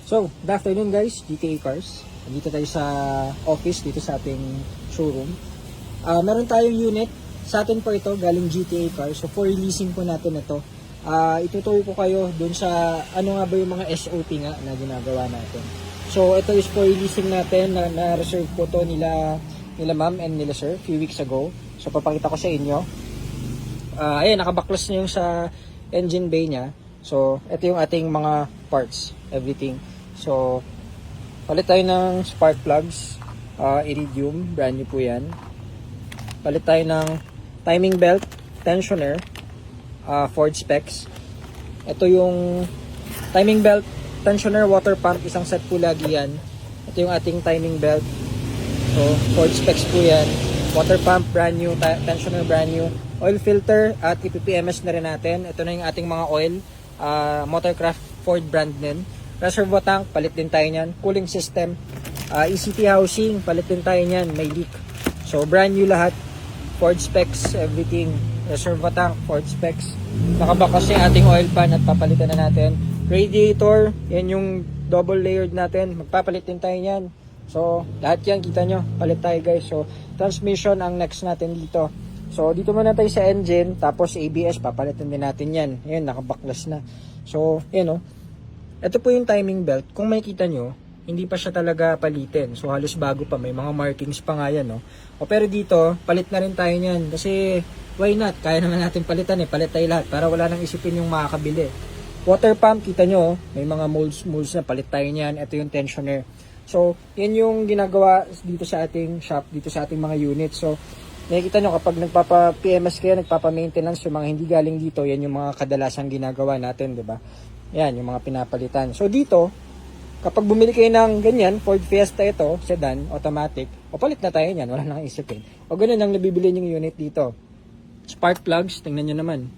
So, good afternoon guys, GTA Cars. Dito tayo sa office, dito sa ating showroom. Meron tayong unit, sa atin po ito, galing GTA Cars. So, for releasing po natin ito. Ituturo ko kayo dun sa ano nga ba yung mga SOP nga na ginagawa natin. So, ito is for releasing natin, na-reserve po to nila ma'am and nila sir, few weeks ago. So, papakita ko sa inyo. Ayan, nakabaklas na yung sa engine bay niya. So, ito yung ating mga parts, everything. So, palit tayo ng spark plugs, iridium, brand new po yan. Palit tayo ng timing belt, tensioner, Ford specs. Ito yung timing belt, tensioner, water pump, isang set po lagi yan. Ito yung ating timing belt. So, Ford specs po yan. Water pump, brand new, tensioner, brand new. Oil filter at IPPMS na rin natin. Ito na yung ating mga oil. Motorcraft Ford brand din. Reservoir tank, palit din tayo niyan. Cooling system, ECT housing, palit din tayo niyan. May leak. So, brand new lahat. Ford specs, everything. Reservoir tank, Ford specs. Nakabakas yung ating oil pan at papalitan na natin. Radiator, yan yung double layered natin. Magpapalit din tayo niyan. So, lahat yan, kita nyo. Palit tayo guys. So, transmission ang next natin dito. So, dito muna tayo sa engine. Tapos, ABS, papalitan din natin yan. Yan, nakabaklas na. So, yan o. Ito po yung timing belt. Kung makikita nyo, hindi pa siya talaga palitin. So, halos bago pa. May mga markings pa nga yan, no? O, pero dito, palit na rin tayo niyan. Kasi, why not? Kaya naman natin palitan eh. Palit tayo lahat para wala nang isipin yung makakabili. Water pump, kita nyo, may mga molds na. Palit tayo niyan. Ito yung tensioner. So, yan yung ginagawa dito sa ating shop, dito sa ating mga units. So, nakikita nyo kapag nagpapa-PMS kayo, nagpapa-maintenance, yung mga hindi galing dito, yan yung mga kadalasang ginagawa natin, di ba? Yan, yung mga pinapalitan. So dito, kapag bumili kayo ng ganyan, Ford Fiesta ito, sedan, automatic, o palit na tayo niyan, wala nang isipin. O ganun ang nabibili yung unit dito. Spark plugs, tingnan nyo naman.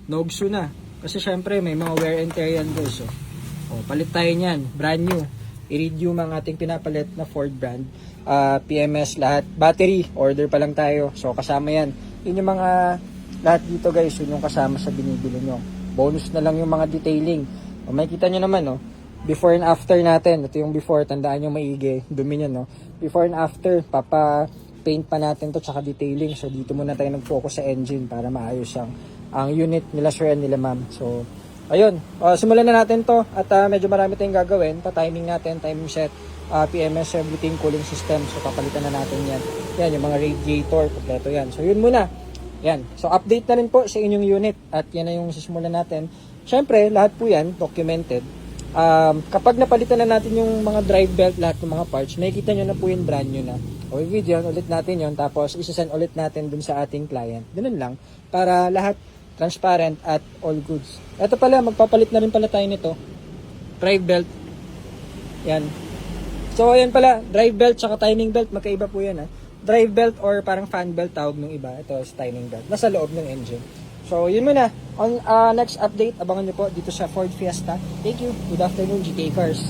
Nogsu na. Kasi syempre, may mga wear and tear yan guys. O, palit tayo niyan, brand new. Iridium ang ating pinapalit na Ford brand. PMS lahat. Battery, order pa lang tayo. So, kasama yan. Yun yung mga, lahat dito guys, yun yung kasama sa binibili nyo. Bonus na lang yung mga detailing. O, makikita nyo naman, no? Before and after natin. Ito yung before, tandaan nyo maigi. Dumi nyo, no? Before and after, paint pa natin to tsaka detailing. So, dito muna tayo nag-focus sa engine para maayos ang unit nila sir and nila ma'am. So, ayun. Simulan na natin to. At medyo marami tayong gagawin. Pa-timing natin, timing set, PMS, everything, cooling system. So, papalitan na natin yan. Yan, yung mga radiator, kompleto yan. So, yun muna. Yan. So, update na rin po sa inyong unit. At yan na yung sisimulan natin. Siyempre, lahat po yan, documented. Kapag napalitan na natin yung mga drive belt, lahat ng mga parts, makikita nyo na po yung brand new na. O, video, ulit natin yon. Tapos, isasend ulit natin dun sa ating client. Ganun lang. Para lahat transparent at all goods. Ito pala, magpapalit na rin pala tayo nito. Drive belt. Yan. So, ayan pala, drive belt tsaka timing belt, magkaiba po yan ha. Drive belt or parang fan belt tawag ng iba. Ito is timing belt. Nasa loob ng engine. So, yun muna. On next update, abangan nyo po dito sa Ford Fiesta. Thank you. Good afternoon, GTA Cars.